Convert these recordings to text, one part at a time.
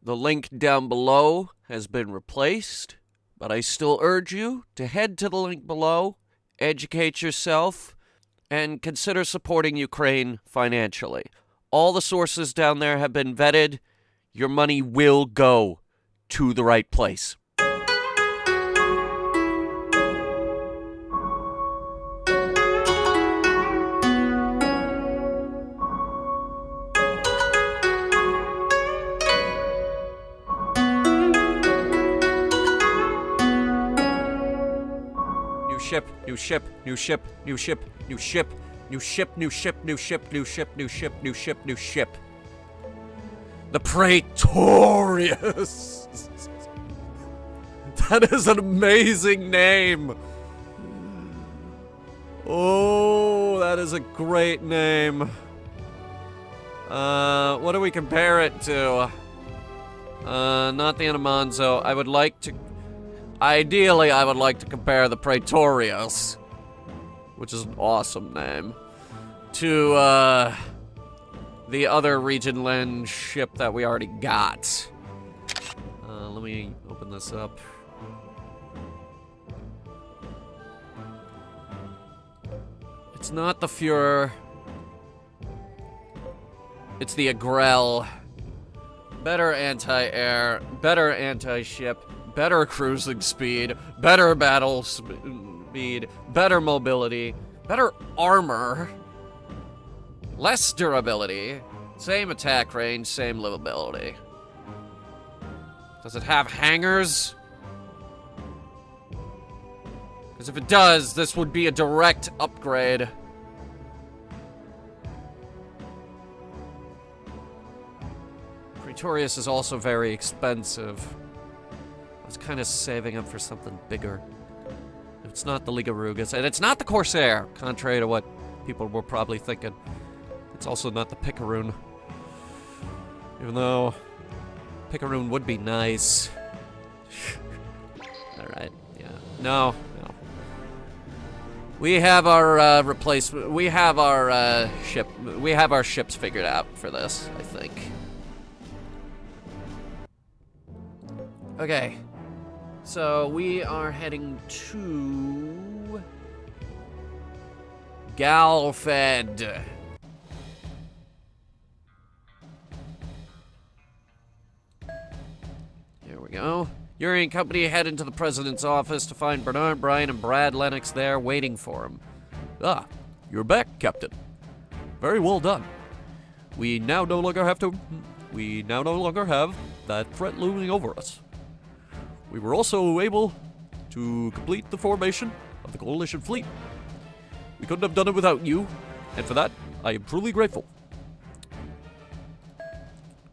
The link down below has been replaced, but I still urge you to head to the link below, educate yourself, and consider supporting Ukraine financially. All the sources down there have been vetted. Your money will go to the right place. New ship, new ship, new ship, new ship, new ship, new ship, new ship, new ship, new ship, new ship, new ship, new ship. The Praetorius! That is an amazing name! Oh, that is a great name. What do we compare it to? Not the Anamonzo. Ideally, I would like to compare the Praetorius, which is an awesome name, to, the other Regionland ship that we already got. Let me open this up. It's not the Fuhrer. It's the Agrel. Better anti-air, better anti-ship, better cruising speed, better battle speed, better mobility, better armor, less durability, same attack range, same livability. Does it have hangars? Because if it does, this would be a direct upgrade. Praetorius is also very expensive. I was kind of saving up for something bigger. It's not the Liga Rugas, and it's not the Corsair, contrary to what people were probably thinking. It's also not the Picaroon. Even though Picaroon would be nice. Alright, yeah. No. We have our replacement. We have our ship. We have our ships figured out for this, I think. Okay. So we are heading to Galfed. Here we go. Yuri and company head into the president's office to find Bernard Bryan and Brad Lennox there waiting for him. Ah, you're back, Captain. Very well done. We now no longer have that threat looming over us. We were also able to complete the formation of the coalition fleet. We couldn't have done it without you, and for that, I am truly grateful.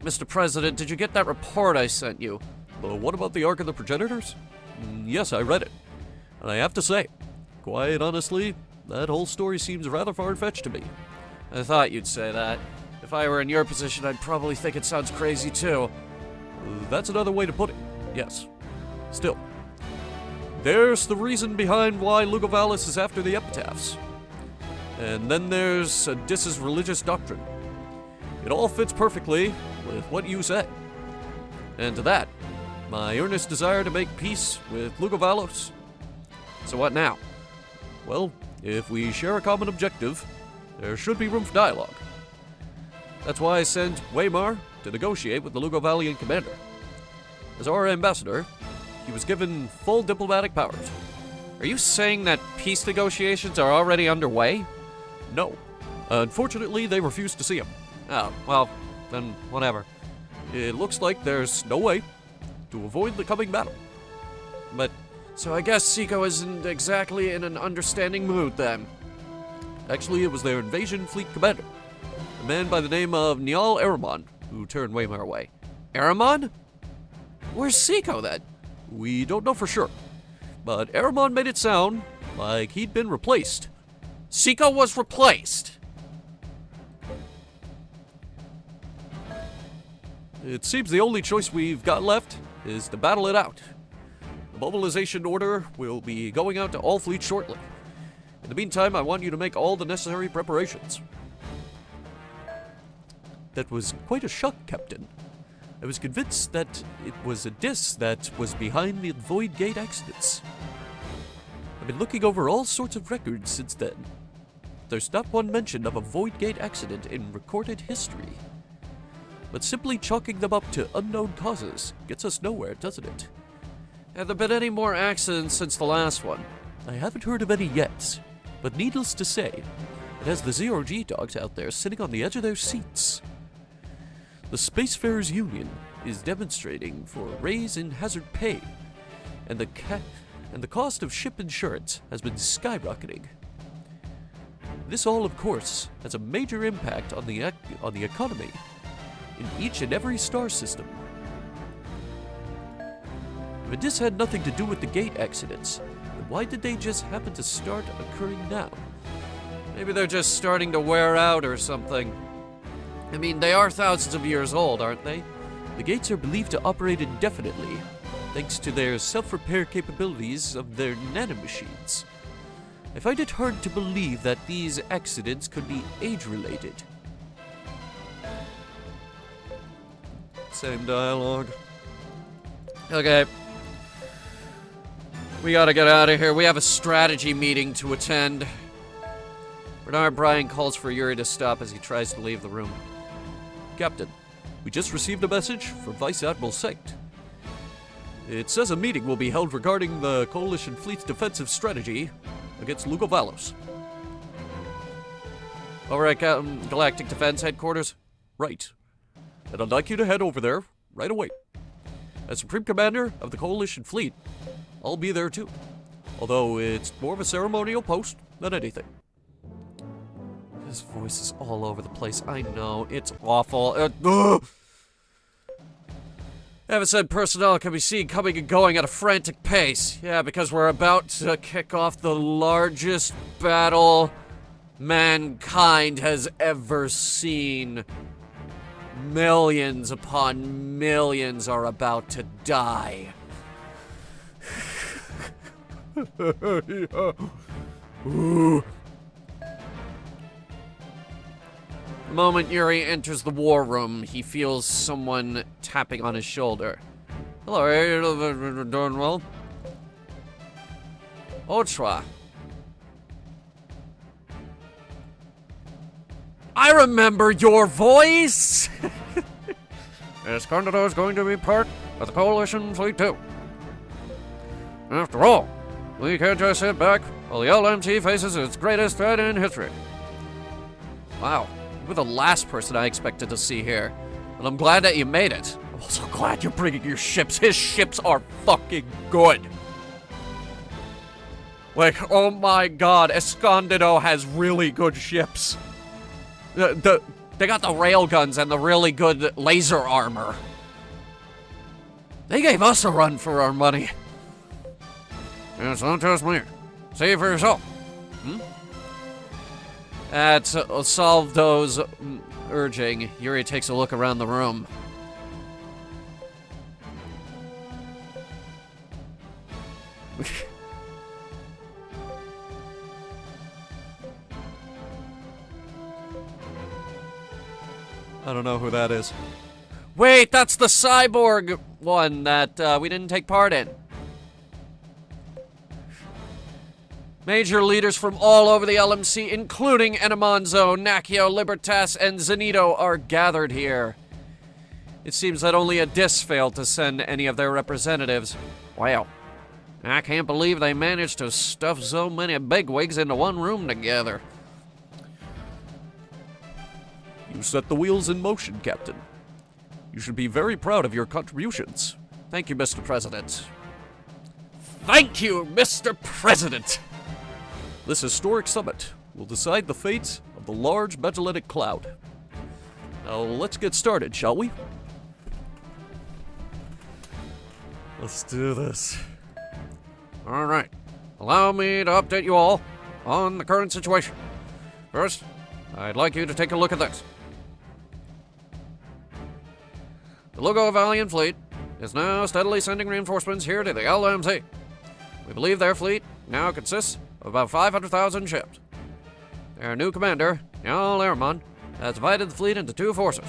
Mr. President, did you get that report I sent you? What about the Ark of the Progenitors? Yes, I read it. And I have to say, quite honestly, that whole story seems rather far-fetched to me. I thought you'd say that. If I were in your position, I'd probably think it sounds crazy too. That's another way to put it, yes. Still, there's the reason behind why Lugovalis is after the epitaphs. And then there's Odysseus' religious doctrine. It all fits perfectly with what you said. And to that, my earnest desire to make peace with Lugovalos. So what now? Well, if we share a common objective, there should be room for dialogue. That's why I sent Waymar to negotiate with the Lugovalian commander. As our ambassador, he was given full diplomatic powers. Are you saying that peace negotiations are already underway? No. Unfortunately, they refused to see him. Oh, well, then whatever. It looks like there's no way to avoid the coming battle. But, so I guess Seiko isn't exactly in an understanding mood then. Actually, it was their invasion fleet commander, a man by the name of Niall Aramon, who turned Waymar away. Aramon? Where's Seiko then? We don't know for sure, but Aramon made it sound like he'd been replaced. Seiko was replaced? It seems the only choice we've got left is to battle it out. The mobilization order will be going out to all fleets shortly. In the meantime, I want you to make all the necessary preparations. That was quite a shock, Captain. I was convinced that it was a Dis that was behind the Void Gate accidents. I've been looking over all sorts of records since then. There's not one mention of a Void Gate accident in recorded history. But simply chalking them up to unknown causes gets us nowhere, doesn't it? Have there been any more accidents since the last one? I haven't heard of any yet, but needless to say, it has the Zero-G dogs out there sitting on the edge of their seats. The Spacefarers Union is demonstrating for a raise in hazard pay, and the cost of ship insurance has been skyrocketing. This all, of course, has a major impact on the economy in each and every star system. If this had nothing to do with the gate accidents, then why did they just happen to start occurring now? Maybe they're just starting to wear out or something. I mean, they are thousands of years old, aren't they? The gates are believed to operate indefinitely, thanks to their self-repair capabilities of their nanomachines. I find it hard to believe that these accidents could be age-related. Same dialogue. Okay. We gotta get out of here. We have a strategy meeting to attend. Bernard Bryan calls for Yuri to stop as he tries to leave the room. Captain, we just received a message from Vice Admiral Saint. It says a meeting will be held regarding the Coalition Fleet's defensive strategy against Lugovalos. Alright, Galactic Defense Headquarters. Right. And I'd like you to head over there right away. As Supreme Commander of the Coalition Fleet, I'll be there too. Although it's more of a ceremonial post than anything. His voice is all over the place. I know. It's awful. Haven't said personnel can be seen coming and going at a frantic pace. Yeah, because we're about to kick off the largest battle mankind has ever seen. Millions upon millions are about to die. Ooh. The moment Yuri enters the war room, he feels someone tapping on his shoulder. Hello, are you doing well? Ochoa. I remember your voice! Yes, Condor is going to be part of the Coalition Fleet too. After all, we can't just sit back while the LMC faces its greatest threat in history. Wow, you were the last person I expected to see here, and I'm glad that you made it. I'm also glad you're bringing your ships. His ships are fucking good. Like, oh my god, Escondido has really good ships. They got the railguns and the really good laser armor. They gave us a run for our money. Yes, don't trust me. See it for yourself. At Salvdo's urging, Yuri takes a look around the room. I don't know who that is. Wait, that's the cyborg one that we didn't take part in. Major leaders from all over the LMC, including Enemonzo, Nakio, Libertas, and Zenito, are gathered here. It seems that only a Dis failed to send any of their representatives. Wow. I can't believe they managed to stuff so many bigwigs into one room together. You set the wheels in motion, Captain. You should be very proud of your contributions. Thank you, Mr. President. Thank you, Mr. President! This historic summit will decide the fate of the large Magellanic Cloud. Now, let's get started, shall we? Let's do this. All right. Allow me to update you all on the current situation. First, I'd like you to take a look at this. The Lugovalian fleet is now steadily sending reinforcements here to the LMC. We believe their fleet now consists of about 500,000 ships. Their new commander, Jarl Ehrman, has divided the fleet into two forces.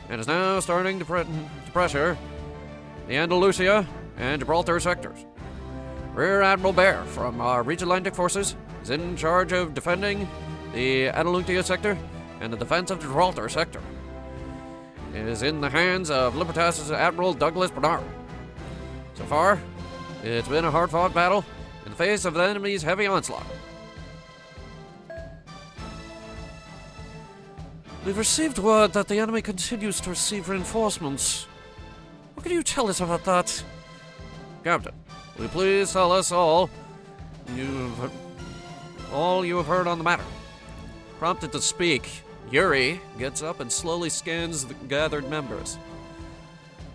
and is now starting to pressure the Andalusia and Gibraltar sectors. Rear Admiral Bear from our Region Atlantic forces is in charge of defending the Andalusia sector and the defense of Gibraltar sector. It is in the hands of Libertas' Admiral Douglas Bernard. So far, it's been a hard-fought battle in the face of the enemy's heavy onslaught. We've received word that the enemy continues to receive reinforcements. What can you tell us about that? Captain, will you please tell us all you have heard on the matter? Prompted to speak, Yuri gets up and slowly scans the gathered members.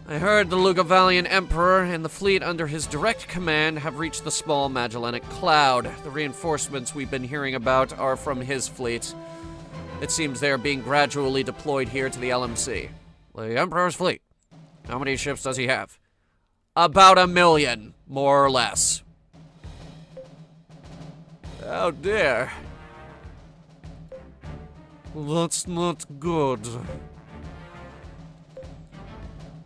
I heard the Lugavalian Emperor and the fleet under his direct command have reached the small Magellanic Cloud. The reinforcements we've been hearing about are from his fleet. It seems they are being gradually deployed here to the LMC. The Emperor's fleet. How many ships does he have? About 1 million, more or less. Oh dear. That's not good.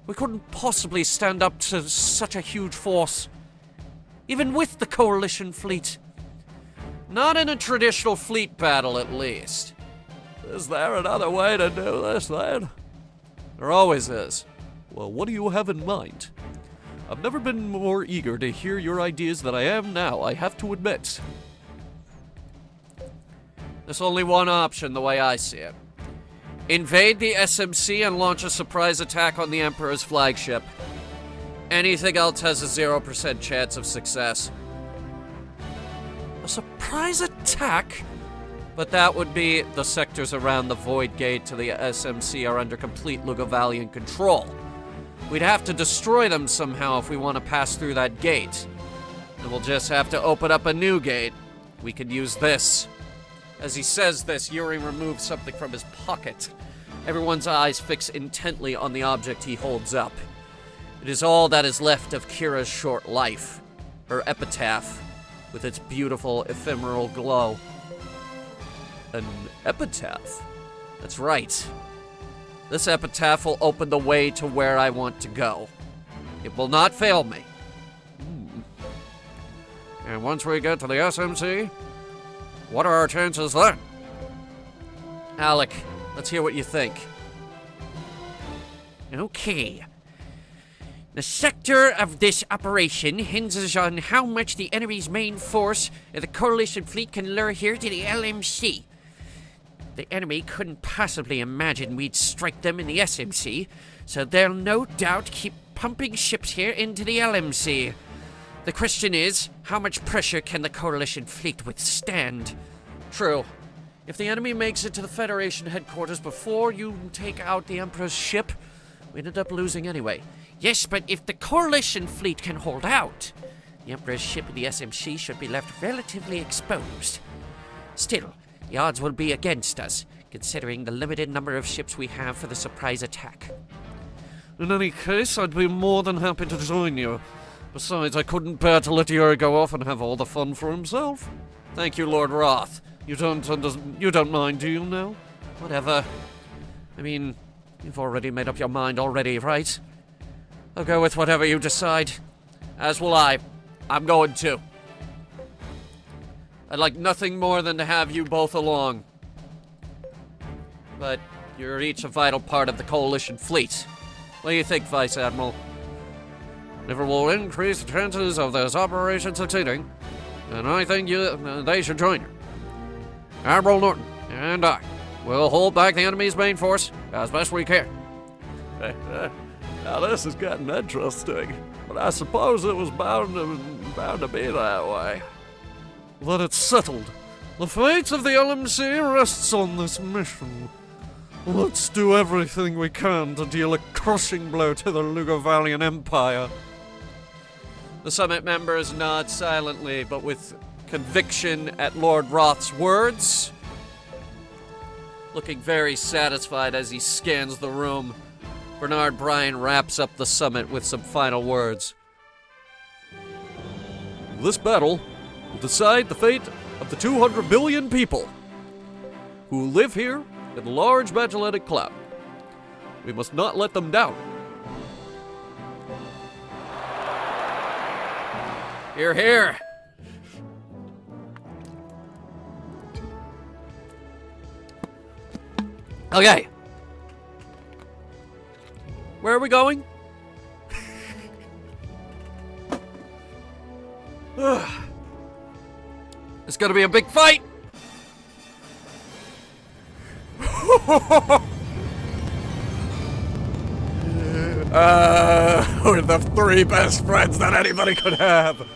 We couldn't possibly stand up to such a huge force, even with the Coalition fleet. Not in a traditional fleet battle, at least. Is there another way to do this, then? There always is. Well, what do you have in mind? I've never been more eager to hear your ideas than I am now, I have to admit. There's only one option, the way I see it. Invade the SMC and launch a surprise attack on the Emperor's flagship. Anything else has a 0% chance of success. A surprise attack? But that would be the sectors around the Void Gate to the SMC are under complete Lugavalian control. We'd have to destroy them somehow if we want to pass through that gate. And we'll just have to open up a new gate. We could use this. As he says this, Yuri removes something from his pocket. Everyone's eyes fix intently on the object he holds up. It is all that is left of Kira's short life. Her epitaph, with its beautiful ephemeral glow. An epitaph? That's right. This epitaph will open the way to where I want to go. It will not fail me. And once we get to the SMC, what are our chances then? Alec, let's hear what you think. Okay. The sector of this operation hinges on how much the enemy's main force of the Coalition fleet can lure here to the LMC. The enemy couldn't possibly imagine we'd strike them in the SMC, so they'll no doubt keep pumping ships here into the LMC. The question is, how much pressure can the Coalition fleet withstand? True. If the enemy makes it to the Federation headquarters before you take out the Emperor's ship, we'd end up losing anyway. Yes, but if the Coalition fleet can hold out, the Emperor's ship in the SMC should be left relatively exposed. Still, the odds will be against us, considering the limited number of ships we have for the surprise attack. In any case, I'd be more than happy to join you. Besides, I couldn't bear to let Yuri go off and have all the fun for himself. Thank you, Lord Roth. You don't mind, do you now? Whatever. I mean, you've already made up your mind already, right? I'll go with whatever you decide. As will I. I'm going too. I'd like nothing more than to have you both along. But you're each a vital part of the Coalition fleet. What do you think, Vice Admiral? If it will increase the chances of this operation succeeding, then I think they should join you. Admiral Norton and I will hold back the enemy's main force as best we can. Now this is getting interesting, but I suppose it was bound to be that way. Then it's settled. The fate of the LMC rests on this mission. Let's do everything we can to deal a crushing blow to the Lugavalian Empire. The summit members nod silently, but with conviction at Lord Roth's words. Looking very satisfied as he scans the room, Bernard Bryan wraps up the summit with some final words. This battle will decide the fate of the 200 billion people who live here in the large Magellanic Cloud. We must not let them down. Here, here. Okay. Where are we going? It's gonna be a big fight. We're the three best friends that anybody could have.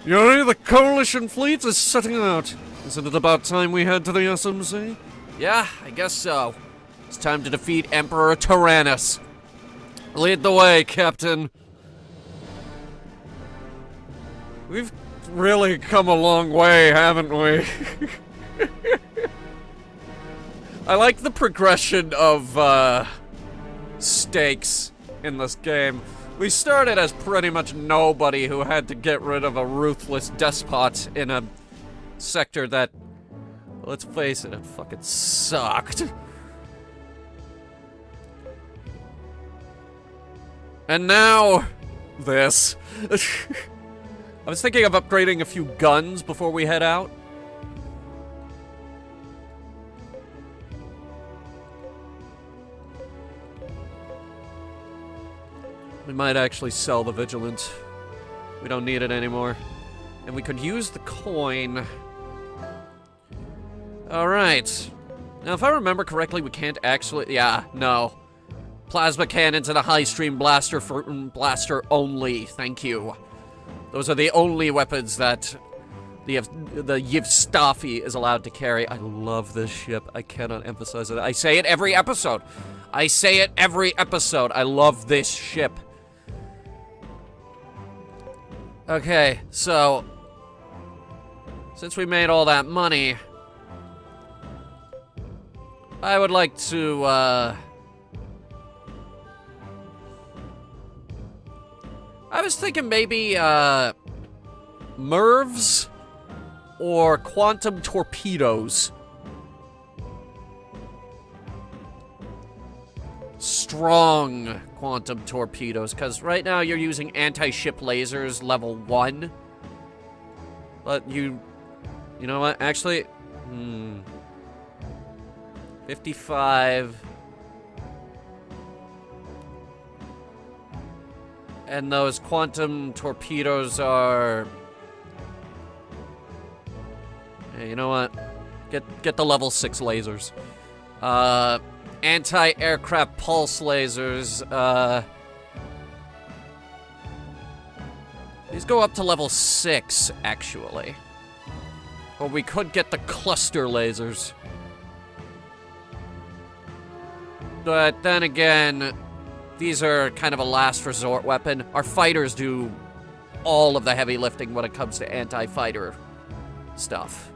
Yuri, the coalition fleet is setting out. Isn't it about time we head to the SMC? Yeah, I guess so. It's time to defeat Emperor Tyrannus. Lead the way, Captain. We've really come a long way, haven't we? I like the progression of, stakes in this game. We started as pretty much nobody who had to get rid of a ruthless despot in a sector that, let's face it fucking sucked. And now, This. I was thinking of upgrading a few guns before we head out. we might actually sell the Vigilant. We don't need it anymore. And we could use the coin. Alright. Now, if I remember correctly, we can't actually... Yeah, no. Plasma cannons and a high-stream blaster for blaster only. Thank you. Those are the only weapons that the Yevstafi is allowed to carry. I love this ship. I cannot emphasize it. I say it every episode. I say it every episode. I love this ship. Okay, so... since we made all that money... I would like to, I was thinking maybe, MIRVs or quantum torpedoes. Strong quantum torpedoes, because right now you're using anti-ship lasers level 1. But you know what, actually, 55. And those quantum torpedoes are... Hey, you know what? Get the level 6 lasers. Anti-aircraft pulse lasers, these go up to level 6, actually. Or we could get the cluster lasers. But then again, these are kind of a last resort weapon. Our fighters do all of the heavy lifting when it comes to anti-fighter stuff.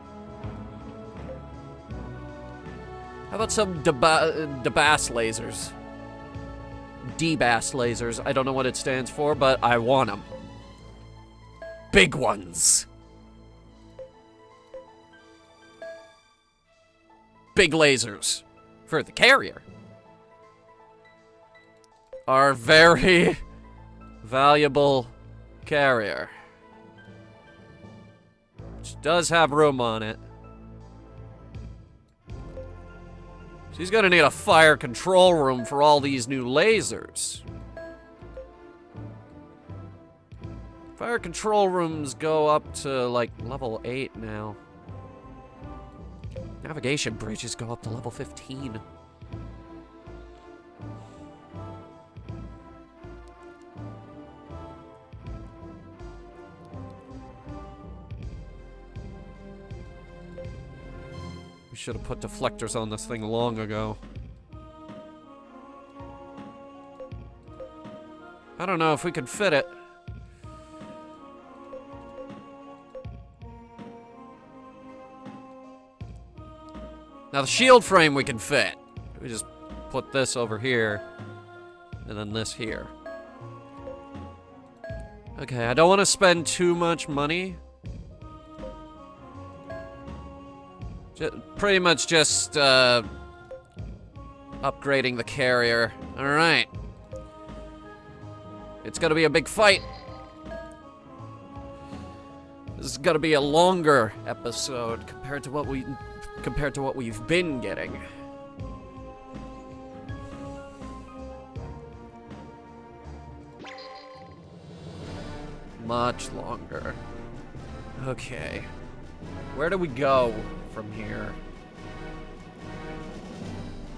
How about some DBAS lasers? DBAS lasers. I don't know what it stands for, but I want them. Big ones. Big lasers. For the carrier. Our very valuable carrier. Which does have room on it. She's gonna need a fire control room for all these new lasers. Fire control rooms go up to, like, level 8 now. Navigation bridges go up to level 15. We should have put deflectors on this thing long ago. I don't know if we could fit it. Now the shield frame we can fit. We just put this over here, and then this here. Okay, I don't want to spend too much money. Pretty much just, upgrading the carrier. Alright. It's gonna be a big fight. This is gonna be a longer episode compared to what we've been getting. Much longer. Okay. Where do we go from here?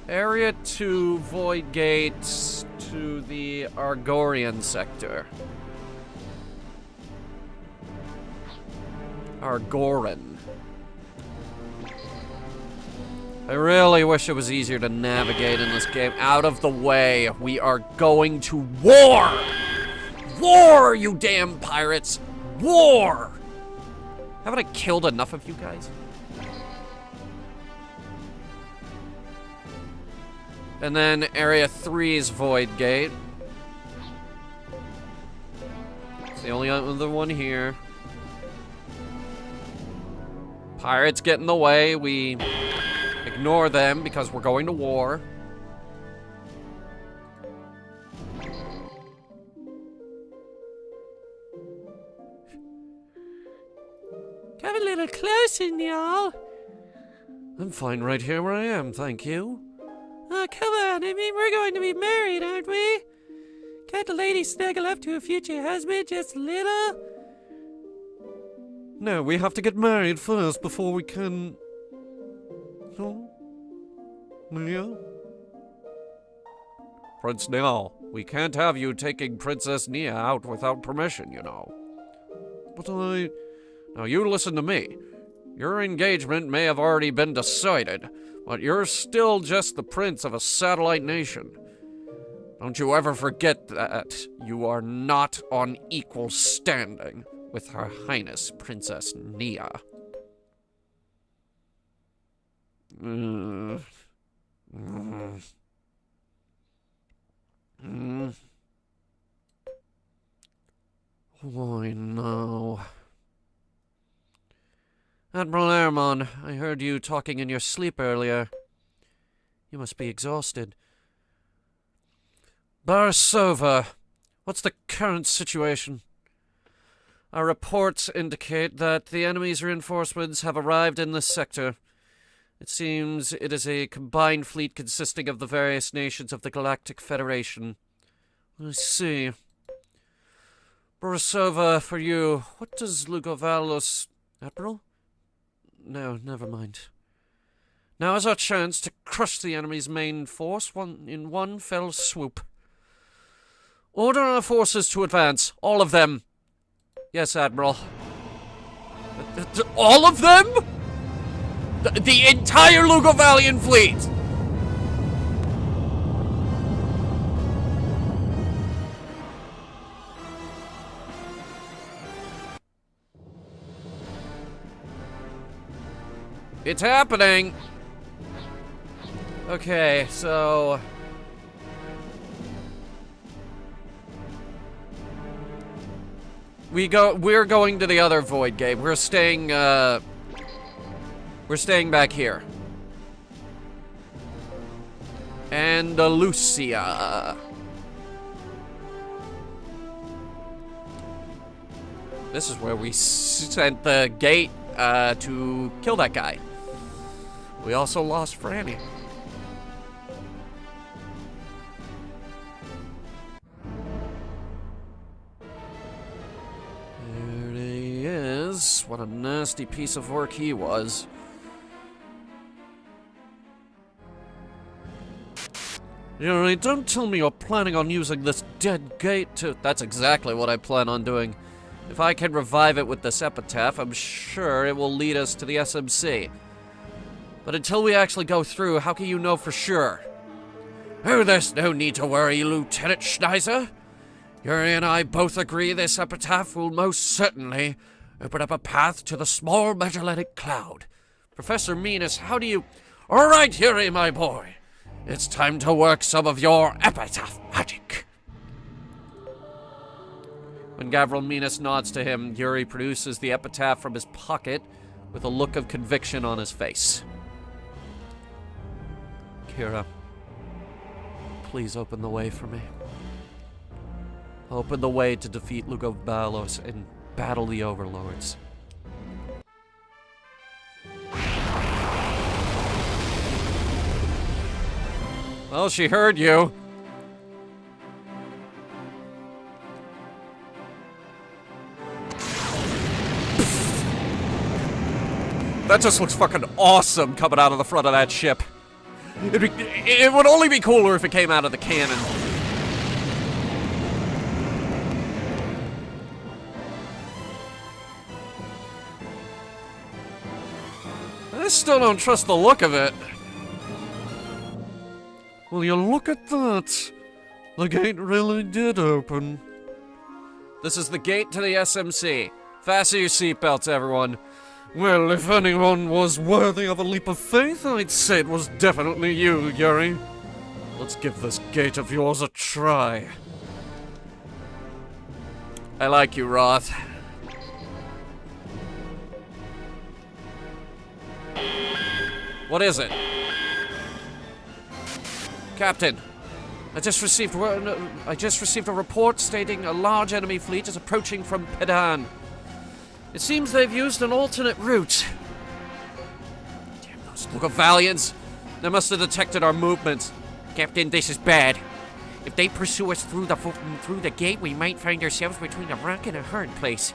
Area 2, Void Gates to the Argorian sector. Argoran. I really wish it was easier to navigate in this game. Out of the way. We are going to war! War, you damn pirates! War! Haven't I killed enough of you guys? And then Area 3's Void Gate. It's the only other one here. Pirates get in the way. We ignore them because we're going to war. Come a little closer, y'all. I'm fine right here where I am, thank you. Oh, come on. I mean, we're going to be married, aren't we? Can't the lady snuggle up to a future husband just a little? No, we have to get married first before we can... No? Nia? Prince Nia, we can't have you taking Princess Nia out without permission, you know. But Now you listen to me. Your engagement may have already been decided, but you're still just the prince of a satellite nation. Don't you ever forget that. You are not on equal standing with Her Highness Princess Nia. Why no? Admiral Airmon, I heard you talking in your sleep earlier. You must be exhausted. Barsova, what's the current situation? Our reports indicate that the enemy's reinforcements have arrived in this sector. It seems it is a combined fleet consisting of the various nations of the Galactic Federation. I see. Barsova, for you, what does Lugovalos... Admiral? No, never mind. Now is our chance to crush the enemy's main force in one fell swoop. Order our forces to advance, all of them. Yes, Admiral. All of them? The entire Lugovalian fleet! It's happening! Okay, so... We're going to the other Void Gate. We're staying back here. Andalusia. This is where we sent the gate to kill that guy. We also lost Franny. There he is. What a nasty piece of work he was. Yuri, don't tell me you're planning on using this dead gate to... That's exactly what I plan on doing. If I can revive it with this epitaph, I'm sure it will lead us to the SMC. But until we actually go through, how can you know for sure? Oh, there's no need to worry, Lieutenant Schneiser. Yuri and I both agree this epitaph will most certainly open up a path to the small Magellanic Cloud. Professor Minas, how do you... All right, Yuri, my boy. It's time to work some of your epitaph magic. When Gavril Minas nods to him, Yuri produces the epitaph from his pocket with a look of conviction on his face. Kira, Please open the way for me. Open the way to defeat Lugovalos and battle the overlords. Well, she heard you. That just looks fucking awesome coming out of the front of that ship. It would only be cooler if it came out of the cannon. I still don't trust the look of it. Will you look at that? The gate really did open. This is the gate to the SMC. Fasten your seatbelts, everyone. Well, if anyone was worthy of a leap of faith, I'd say it was definitely you, Yuri. Let's give this gate of yours a try. I like you, Roth. What is it? Captain, I just received a report stating a large enemy fleet is approaching from Pedan. It seems they've used an alternate route. Damn those Lugavalians. They must have detected our movements. Captain, this is bad. If they pursue us through the gate, we might find ourselves between a rock and a hard place.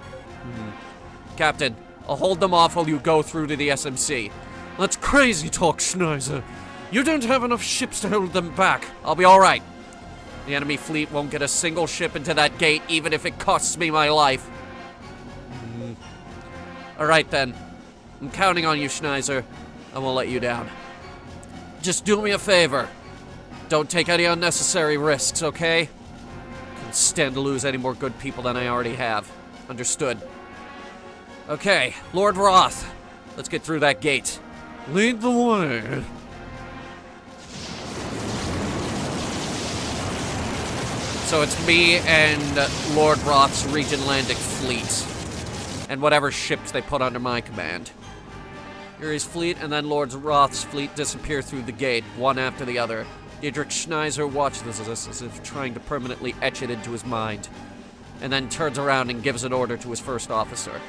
Captain, I'll hold them off while you go through to the SMC. That's crazy talk, Schneiser. You don't have enough ships to hold them back. I'll be alright. The enemy fleet won't get a single ship into that gate, even if it costs me my life. Alright then. I'm counting on you, Schneiser. I won't let you down. Just do me a favor. Don't take any unnecessary risks, okay? I can't stand to lose any more good people than I already have. Understood. Okay, Lord Roth. Let's get through that gate. Lead the way. So it's me and Lord Roth's Region Landic fleet. And whatever ships they put under my command. Yuri's fleet and then Lord Roth's fleet disappear through the gate, one after the other. Diedrich Schneiser watches this as if trying to permanently etch it into his mind. And then turns around and gives an order to his first officer.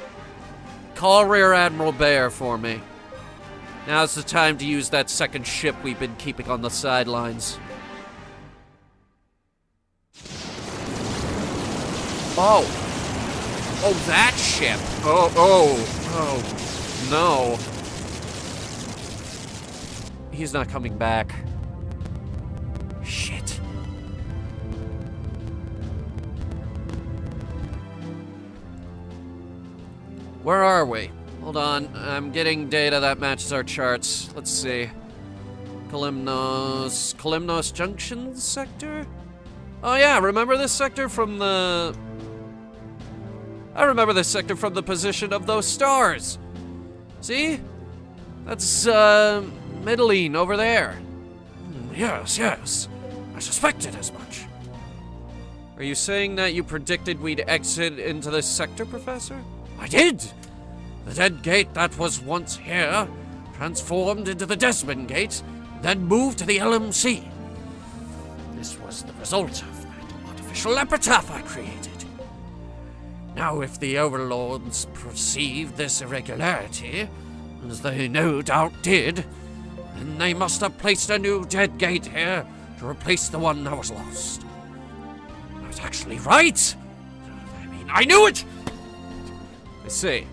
Call Rear Admiral Baer for me. Now's the time to use that second ship we've been keeping on the sidelines. Oh! Oh, that ship! Oh, no. He's not coming back. Shit. Where are we? Hold on, I'm getting data that matches our charts. Let's see. Kalimnos Junction sector? Oh yeah, remember this sector from the... I remember this sector from the position of those stars. See? That's, Middling over there. Yes. I suspected as much. Are you saying that you predicted we'd exit into this sector, Professor? I did. The dead gate that was once here transformed into the Desmond Gate, then moved to the LMC. This was the result of that artificial epitaph I created. Now, if the overlords perceived this irregularity, as they no doubt did, then they must have placed a new dead gate here to replace the one that was lost. I was actually right. I mean, I knew it! I see.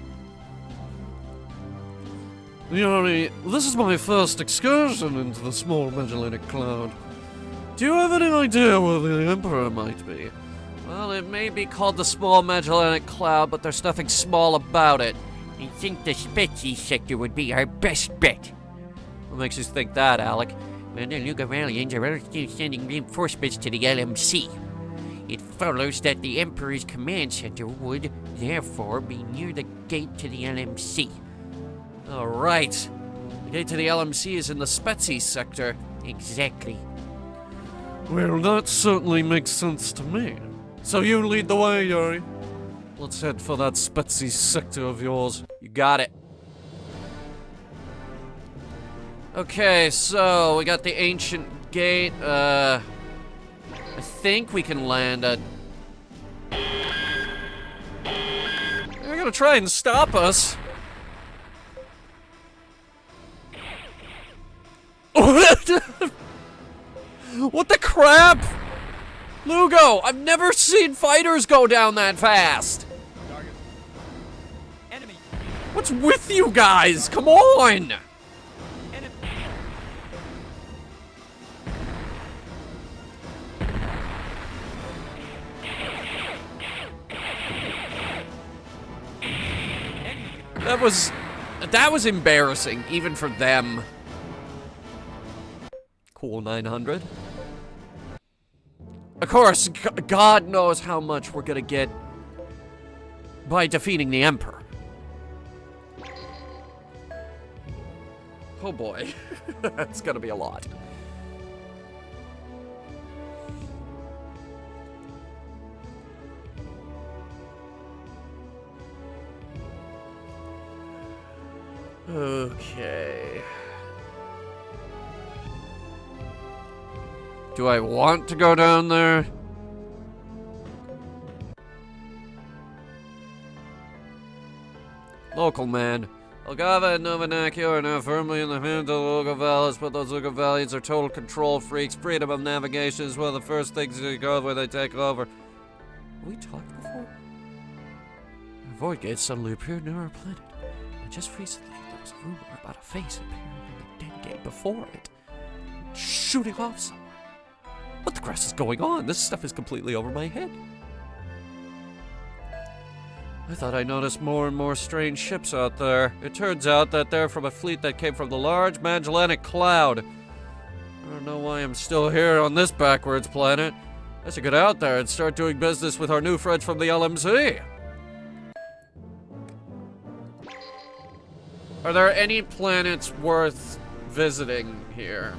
Yuri, this is my first excursion into the small Magellanic Cloud. Do you have any idea where the Emperor might be? Well, it may be called the Small Magellanic Cloud, but there's nothing small about it. I think the Spetsy sector would be our best bet. What makes you think that, Alec? Well, the Lugavalians are still sending reinforcements to the LMC. It follows that the Emperor's command center would, therefore, be near the gate to the LMC. Alright. The gate to the LMC is in the Spetsy sector. Exactly. Well, that certainly makes sense to me. So you lead the way, Yuri. Let's head for that Spetsy sector of yours. You got it. Okay, so we got the ancient gate. I think we can land a... They're gonna try and stop us. What the crap? Lugo, I've never seen fighters go down that fast. Enemy. What's with you guys? Come on! Enemy. That was embarrassing, even for them. Cool 900. Of course, God knows how much we're gonna get by defeating the Emperor. Oh boy, that's gonna be a lot. Okay. Do I want to go down there? Local man. Algava and Novanakio are now firmly in the hands of the local valleys, but those local valleys are total control freaks. Freedom of navigation is one of the first things to go when they take over. Have we talked before? A void gate suddenly appeared near our planet. And just recently, there was a rumor about a face appearing in the dead gate before it, shooting off somewhere. What the grass is going on? This stuff is completely over my head. I thought I noticed more and more strange ships out there. It turns out that they're from a fleet that came from the large Magellanic Cloud. I don't know why I'm still here on this backwards planet. I should get out there and start doing business with our new friends from the LMC. Are there any planets worth visiting here?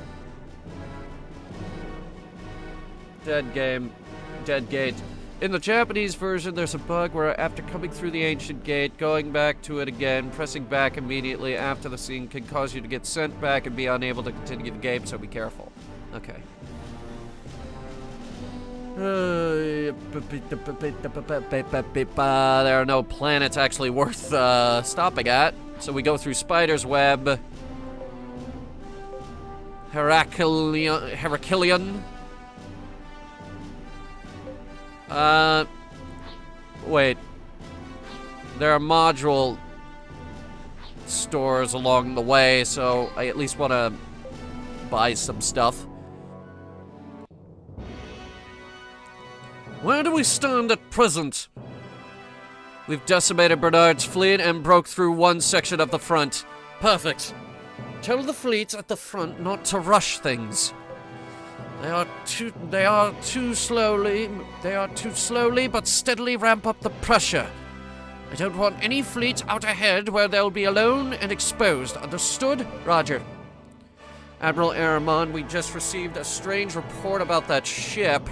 Dead gate. In the Japanese version, there's a bug where after coming through the ancient gate, going back to it again, pressing back immediately after the scene can cause you to get sent back and be unable to continue the game, so be careful. Okay. There are no planets actually worth stopping at, so we go through Spider's Web, Heraclion. Wait. There are module stores along the way, so I at least want to buy some stuff. Where do we stand at present? We've decimated Bernard's fleet and broke through one section of the front. Perfect. Tell the fleet at the front not to rush things. They are too slowly but steadily ramp up the pressure. I don't want any fleet out ahead where they'll be alone and exposed. Understood? Roger. Admiral Aramon, we just received a strange report about that ship.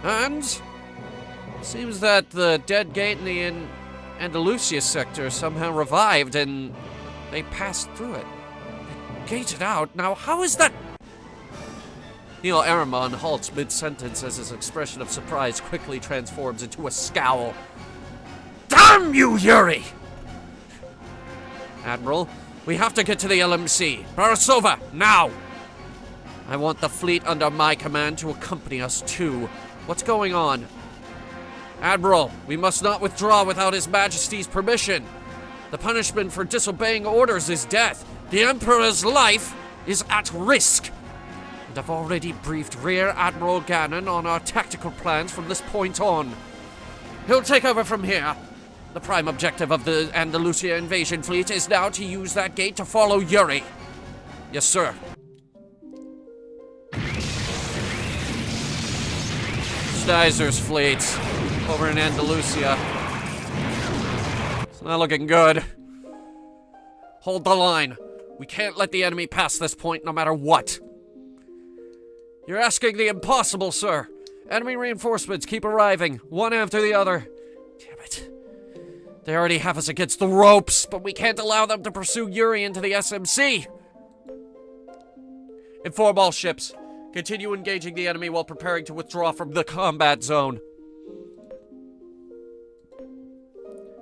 And seems that the dead gate in the Andalusia sector somehow revived and they passed through it. They gated out. Now, how is that? Neil Aramon halts mid-sentence as his expression of surprise quickly transforms into a scowl. Damn you, Yuri! Admiral, we have to get to the LMC. Borisova, now! I want the fleet under my command to accompany us, too. What's going on? Admiral, we must not withdraw without His Majesty's permission. The punishment for disobeying orders is death. The Emperor's life is at risk. And I've already briefed Rear Admiral Gannon on our tactical plans from this point on. He'll take over from here. The prime objective of the Andalusia invasion fleet is now to use that gate to follow Yuri. Yes, sir. Steiser's fleet over in Andalusia. It's not looking good. Hold the line. We can't let the enemy pass this point no matter what. You're asking the impossible, sir. Enemy reinforcements keep arriving, one after the other. Damn it. They already have us against the ropes, but we can't allow them to pursue Yuri into the SMC. Inform all ships. Continue engaging the enemy while preparing to withdraw from the combat zone.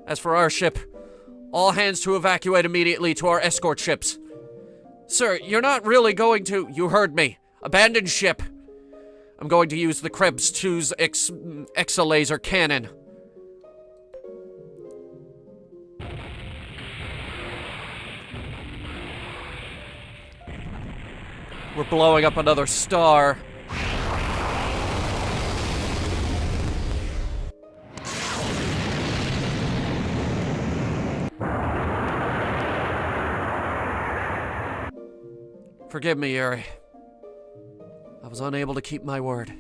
As for our ship, all hands to evacuate immediately to our escort ships. Sir, you're not really going to... You heard me. Abandon ship. I'm going to use the Krebs 2's Exa-laser cannon. We're blowing up another star. Forgive me, Yuri. I was unable to keep my word.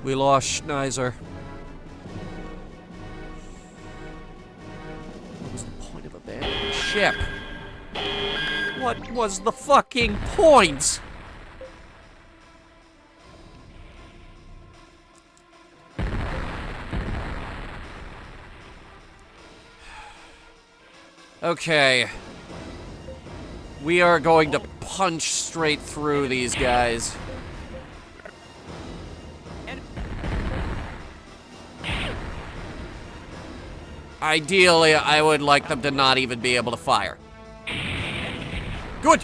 We lost Schneiser. What was the point of abandoning ship? What was the fucking point? Okay. We are going to punch straight through these guys. Ideally, I would like them to not even be able to fire. Good!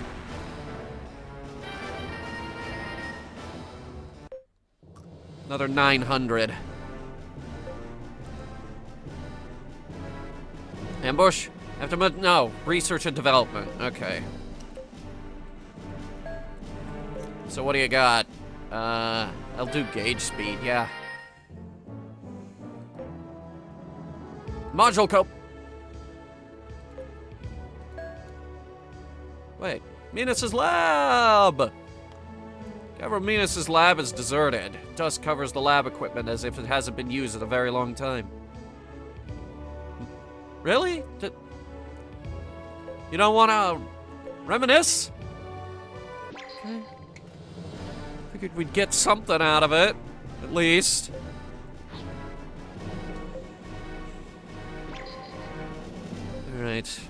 Another 900. Ambush? No, research and development. Okay. So what do you got? I'll do gauge speed, yeah. Module cope. Wait, Minas' lab! However, Minas' lab is deserted. Dust covers the lab equipment as if it hasn't been used in a very long time. Really? You don't want to reminisce? Okay. Figured we'd get something out of it, at least. Alright.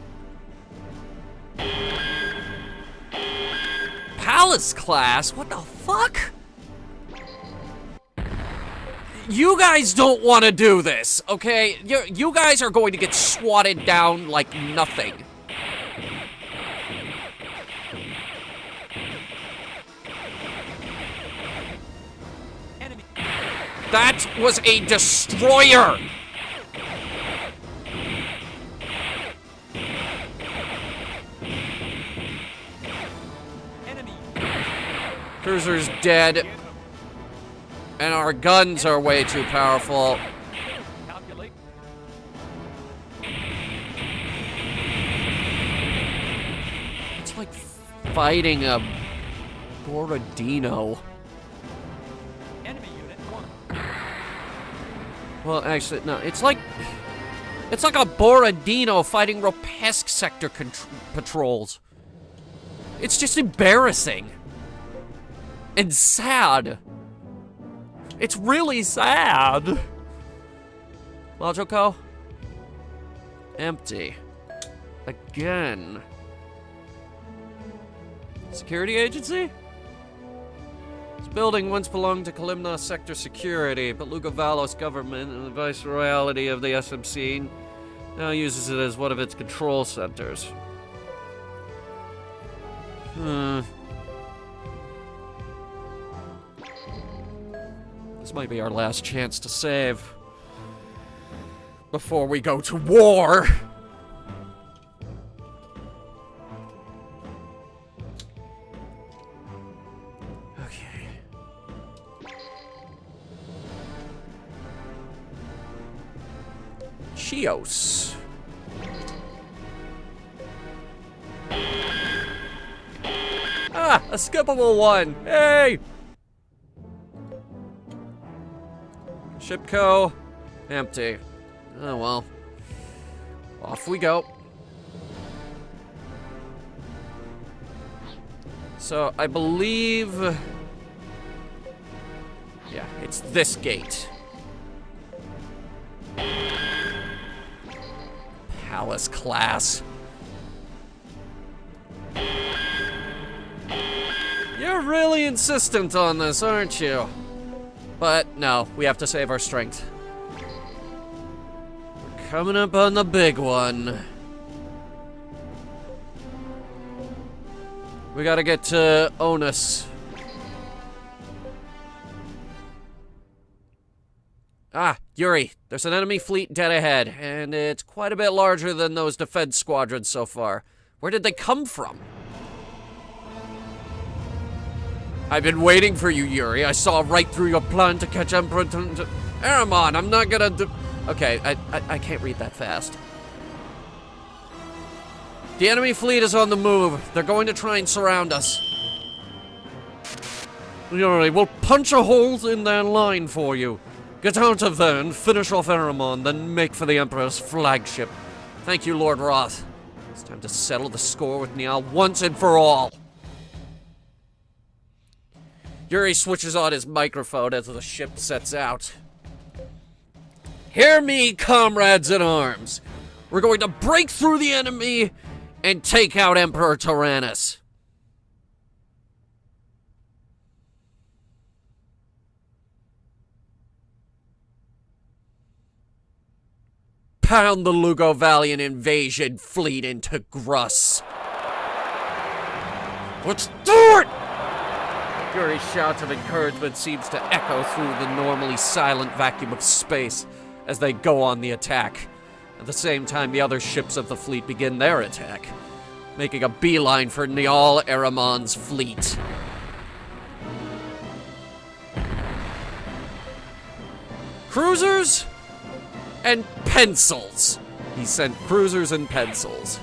Palace class? What the fuck? You guys don't want to do this, okay? You guys are going to get swatted down like nothing. Enemy. That was a destroyer! Cruiser's dead. And our guns are way too powerful. It's like fighting a Borodino. Enemy unit 1. Well, actually, no. It's like a Borodino fighting Ropesque sector patrols. It's just embarrassing. And sad. It's really sad. Logico? Empty. Again. Security agency? This building once belonged to Kalimna Sector Security, but Lugavalos government and the viceroyalty of the SMC now uses it as one of its control centers. This might be our last chance to save. Before we go to war! Okay. Chios. Ah, a skippable one! Hey! Shipco, empty. Oh well. Off we go. So, I believe... yeah, it's this gate. Palace class. You're really insistent on this, aren't you? But no, we have to save our strength. We're coming up on the big one. We gotta get to Onus. Ah, Yuri, there's an enemy fleet dead ahead, and it's quite a bit larger than those defense squadrons so far. Where did they come from? I've been waiting for you, Yuri. I saw right through your plan to catch Emperor Aramon, I'm not gonna do... Okay, I can't read that fast. The enemy fleet is on the move. They're going to try and surround us. Yuri, we'll punch a hole in their line for you. Get out of there and finish off Aramon, then make for the Emperor's flagship. Thank you, Lord Roth. It's time to settle the score with Niall once and for all. Yuri switches on his microphone as the ship sets out. Hear me, comrades in arms. We're going to break through the enemy and take out Emperor Tyrannus. Pound the Lugovalian invasion fleet into Gruss. Let's do it! Yuri's shout of encouragement seems to echo through the normally silent vacuum of space as they go on the attack. At the same time, the other ships of the fleet begin their attack, making a beeline for Niall Aramon's fleet. Cruisers and pencils. He sent cruisers and pencils.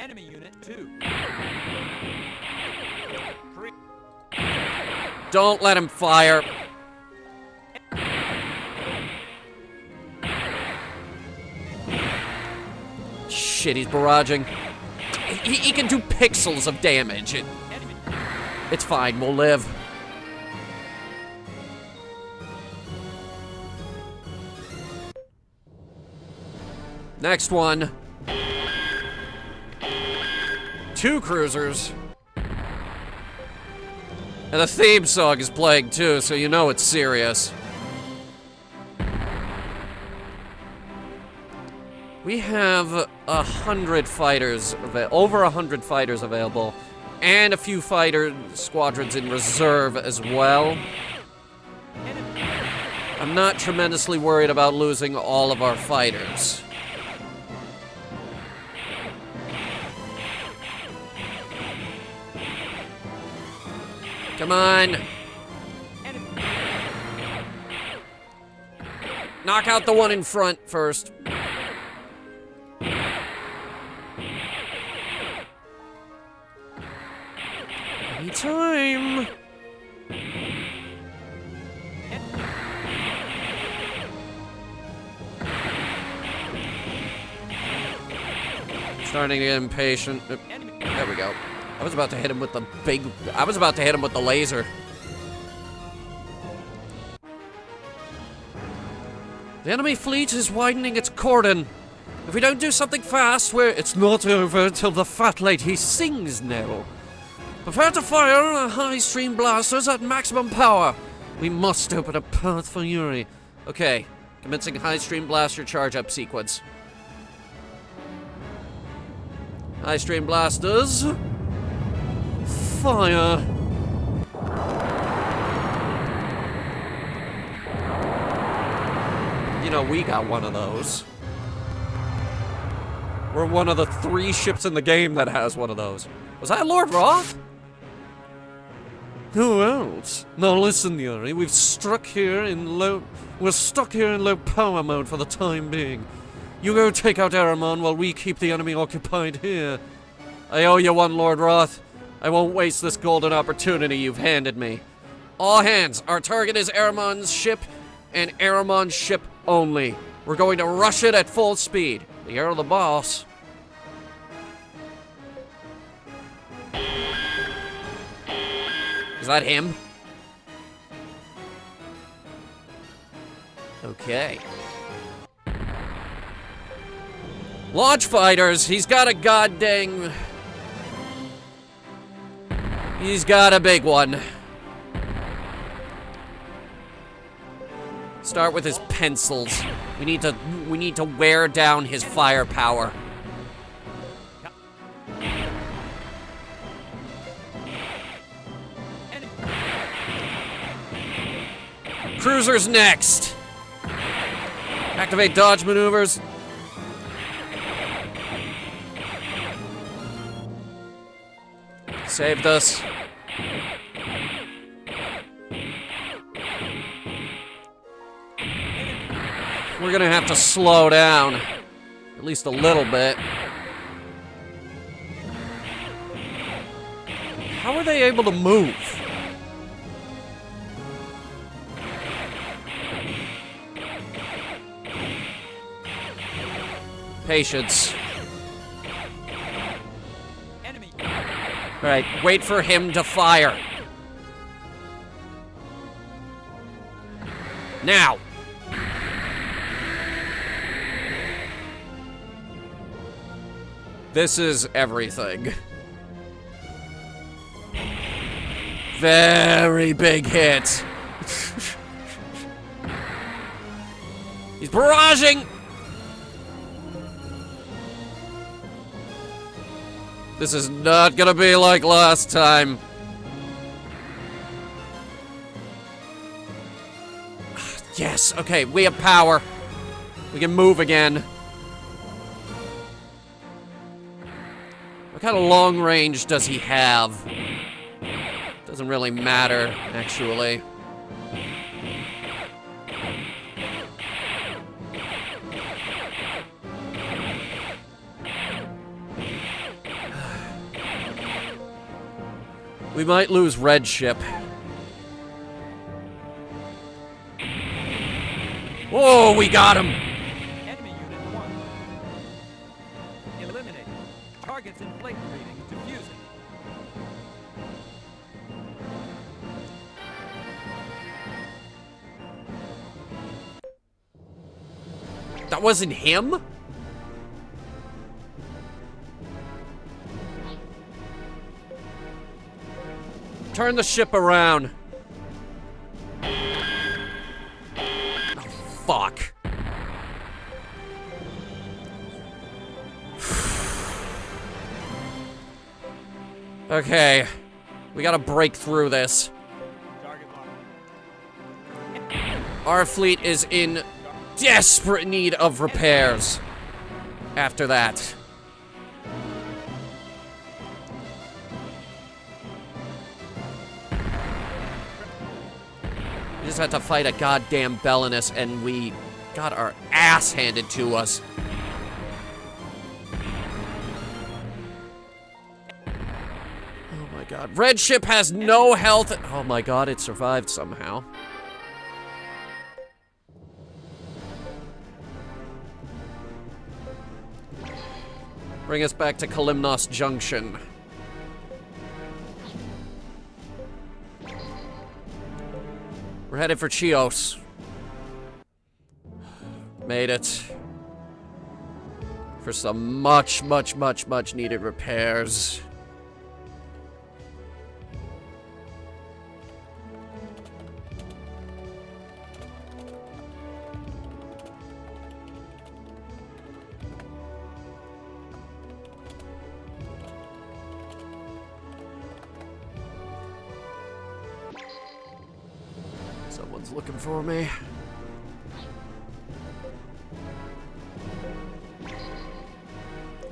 Enemy unit 2. Don't let him fire. Shit, he's barraging. He can do pixels of damage. It's fine, we'll live. Next one. 2 cruisers. And the theme song is playing too, so you know it's serious. We have 100 fighters, over 100 fighters available, and a few fighter squadrons in reserve as well. I'm not tremendously worried about losing all of our fighters. Come on. Knock out the one in front first. Anytime. Starting to get impatient. There we go. I was about to hit him with the laser. The enemy fleet is widening its cordon. If we don't do something fast, it's not over till the fat lady sings, Nell. Prepare to fire high-stream blasters at maximum power. We must open a path for Yuri. Okay, commencing high-stream blaster charge-up sequence. High-stream blasters. Fire. You know, we got one of those. We're one of the 3 ships in the game that has one of those. Was that Lord Roth? Who else? Now listen, Yuri, we're stuck here in low power mode for the time being. You go take out Aramon while we keep the enemy occupied here. I owe you one, Lord Roth. I won't waste this golden opportunity you've handed me. All hands, our target is Aramon's ship, and Aramon's ship only. We're going to rush it at full speed. You're the boss. Is that him? Okay. Launch fighters, he's got a goddamn... He's got a big one. Start with his pencils. We need to wear down his firepower. Cruiser's next. Activate dodge maneuvers. Saved us. We're gonna have to slow down. At least a little bit. How are they able to move? Patience. Enemy. Alright, wait for him to fire. Now. This is everything. Very big hit. He's barraging. This is not gonna be like last time. Yes, okay, we have power. We can move again. What kind of long range does he have? Doesn't really matter, actually. We might lose red ship. Whoa, we got him! Enemy unit 1. Eliminate. Targets in plate reading diffusing. That wasn't him? Turn the ship around. Oh, fuck. Okay. We gotta break through this. Target locked. Our fleet is in desperate need of repairs after that. We just had to fight a goddamn Bellinus and we got our ass handed to us. Oh my god. Red ship has no health. Oh my god, it survived somehow. Bring us back to Kalimnos Junction. We're headed for Chios. Made it. For some much needed repairs. Someone's looking for me.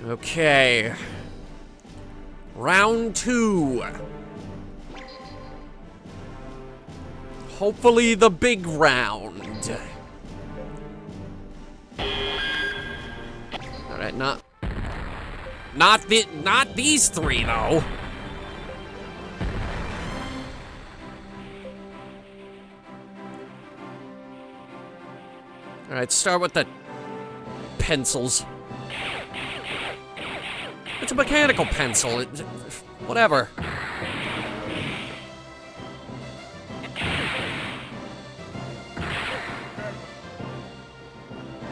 Okay. Round 2. Hopefully the big round. Alright, not these three though. Alright, start with the pencils. It's a mechanical pencil. Whatever.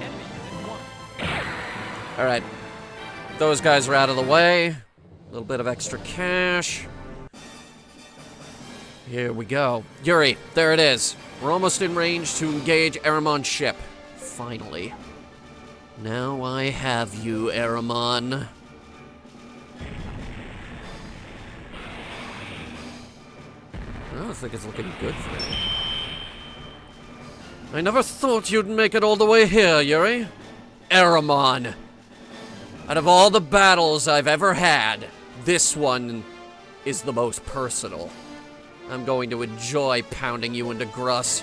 Enemy unit 1. Alright. Those guys are out of the way. A little bit of extra cash. Here we go. Yuri, there it is. We're almost in range to engage Aramon's ship. Finally. Now I have you, Aramon. I don't think it's looking good for you. I never thought you'd make it all the way here, Yuri. Aramon. Out of all the battles I've ever had, this one is the most personal. I'm going to enjoy pounding you into Gruss.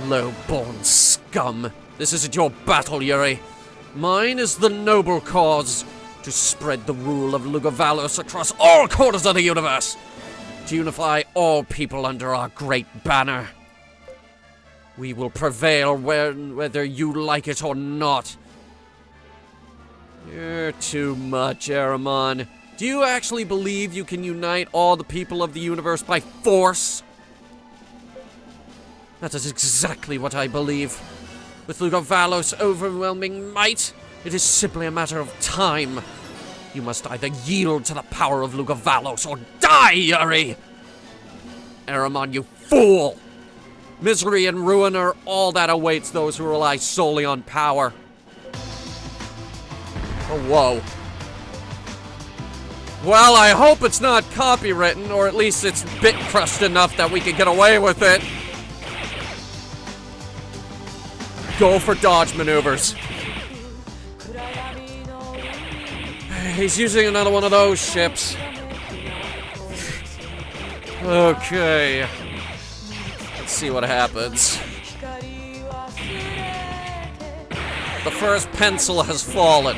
Low-born scum. This isn't your battle, Yuri. Mine is the noble cause to spread the rule of Lugovalos across all corners of the universe. To unify all people under our great banner. We will prevail whether you like it or not. You're too much, Aramon. Do you actually believe you can unite all the people of the universe by force? That is exactly what I believe. With Lugovalos' overwhelming might, it is simply a matter of time. You must either yield to the power of Lugovalos or die, Yuri! Aramon, you fool! Misery and ruin are all that awaits those who rely solely on power. Oh, whoa. Well, I hope it's not copywritten, or at least it's bit-crushed enough that we can get away with it. Go for dodge maneuvers. He's using another one of those ships. Okay. Let's see what happens. The first pencil has fallen.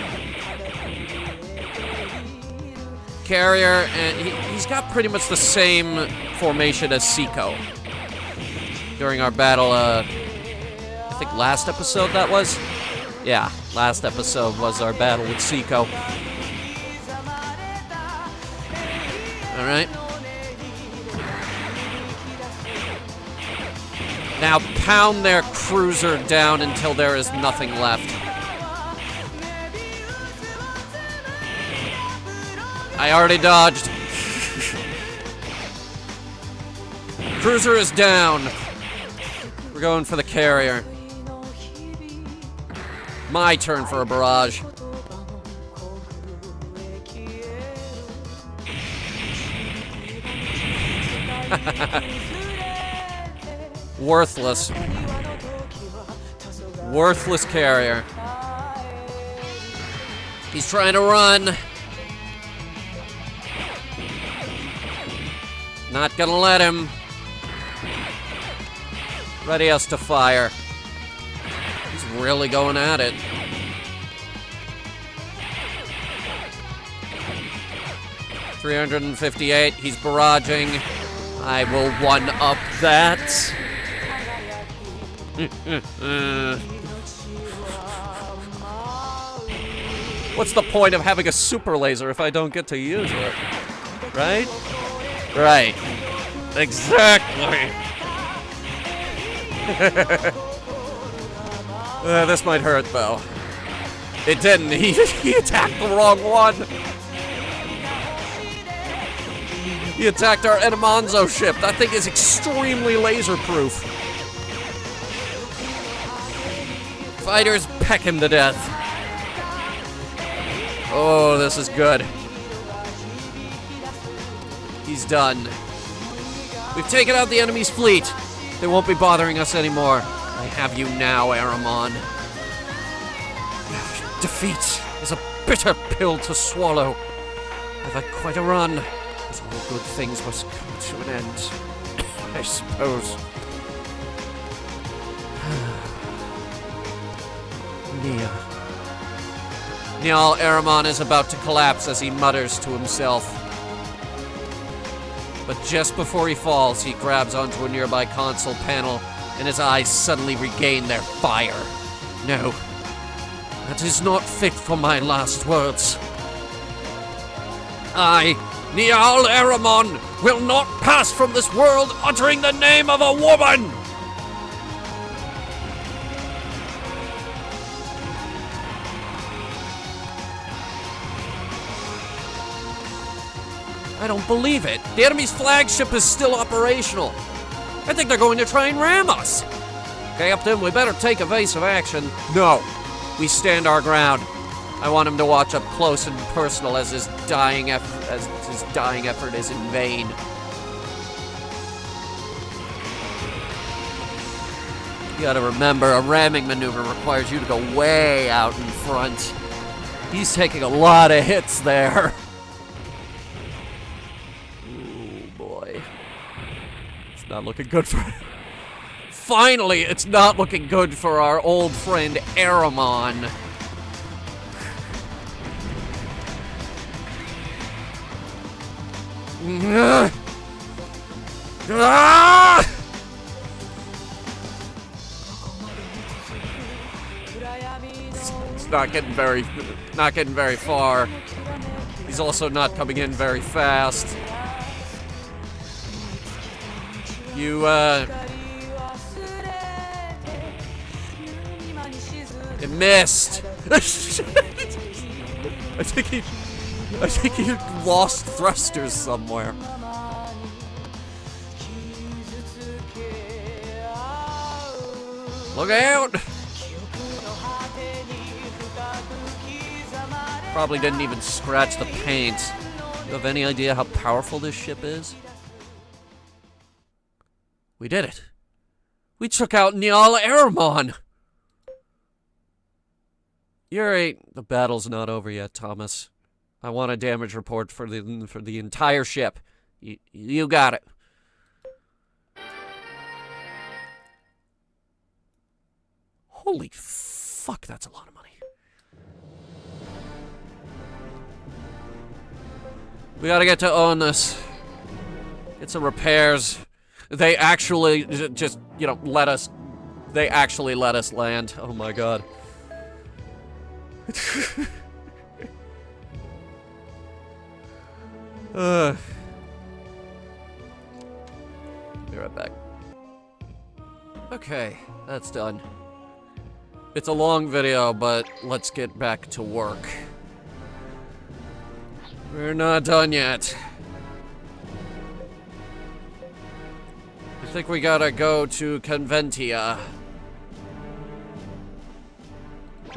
Carrier, and he's got pretty much the same formation as Seiko. During our battle, I think last episode that was? Yeah, last episode was our battle with Seiko. Alright. Now pound their cruiser down until there is nothing left. I already dodged. Cruiser is down. We're going for the carrier. My turn for a barrage. Worthless. Worthless carrier. He's trying to run. Not gonna let him. Ready us to fire. He's really going at it. $358. He's barraging. I will one-up that. What's the point of having a super laser if I don't get to use it? Right? Right. Exactly. This might hurt, though. It didn't. He attacked the wrong one. He attacked our Edamonzo ship. That thing is extremely laser-proof. Fighters peck him to death. Oh, this is good. He's done. We've taken out the enemy's fleet. They won't be bothering us anymore. I have you now, Aramon. Defeat is a bitter pill to swallow. I've had quite a run, but all good things must come to an end, I suppose. Niall Aramon is about to collapse as he mutters to himself. But just before he falls, he grabs onto a nearby console panel and his eyes suddenly regain their fire. No, that is not fit for my last words. I, Niall Aramon, will not pass from this world uttering the name of a woman! I don't believe it. The enemy's flagship is still operational. I think they're going to try and ram us. Captain, we better take evasive action. No, we stand our ground. I want him to watch up close and personal as his dying effort is in vain. You gotta remember, a ramming maneuver requires you to go way out in front. He's taking a lot of hits there. Oh boy. It's not looking good for him. Finally, it's not looking good for our old friend Aramon. It's not getting very far. He's also not coming in very fast. It missed. I think he lost thrusters somewhere. Look out! Probably didn't even scratch the paint. You have any idea how powerful this ship is? We did it. We took out Niall Aramon. Yuri, the battle's not over yet, Thomas. I want a damage report for the entire ship. You got it. Holy fuck, that's a lot of money. We gotta get to own this. Get some repairs. They actually just, they actually let us land. Oh my god. Be right back. Okay, that's done. It's a long video, but let's get back to work. We're not done yet. I think we gotta go to Conventia.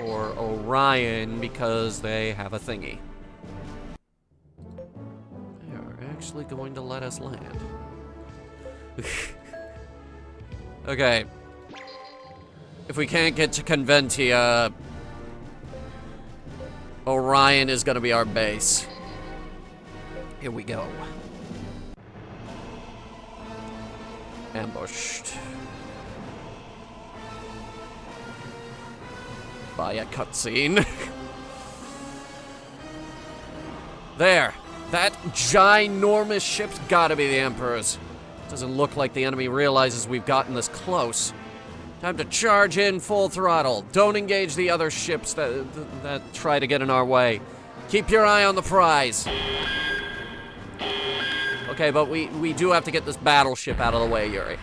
Or Orion, because they have a thingy. They are actually going to let us land. Okay. If we can't get to Conventia, Orion is gonna be our base. Here we go. Ambushed by a cutscene. There. That ginormous ship's gotta be the Emperor's. Doesn't look like the enemy realizes we've gotten this close. Time to charge in full throttle. Don't engage the other ships that try to get in our way. Keep your eye on the prize. Okay, but we do have to get this battleship out of the way, Yuri.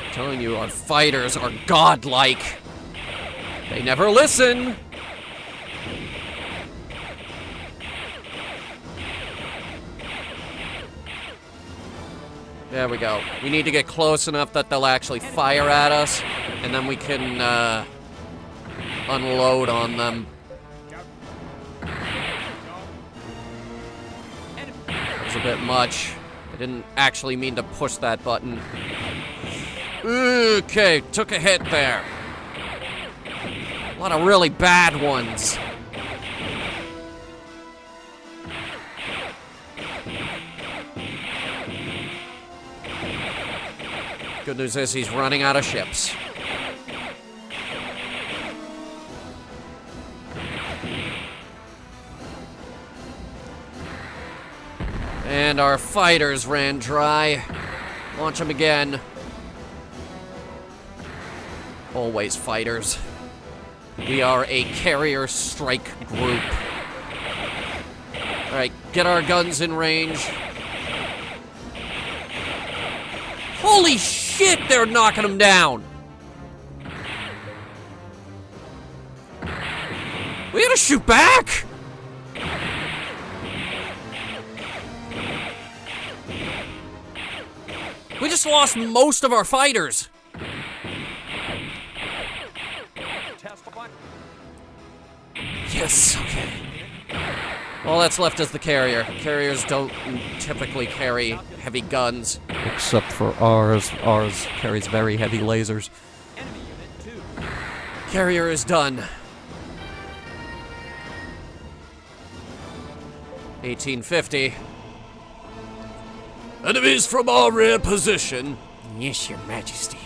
I'm telling you, our fighters are godlike. They never listen. There we go. We need to get close enough that they'll actually fire at us, and then we can unload on them. That was a bit much. I didn't actually mean to push that button. Okay, took a hit there. A lot of really bad ones. Good news is he's running out of ships. And our fighters ran dry. Launch them again. Always fighters. We are a carrier strike group. Alright, get our guns in range. Holy shit, they're knocking them down! We gotta shoot back! We just lost most of our fighters. Test flight. Yes, okay. All that's left is the carrier. Carriers don't typically carry heavy guns. Except for ours. Ours carries very heavy lasers. Enemy unit 2. Carrier is done. 1850. Enemies from our rear position. Yes, Your Majesty.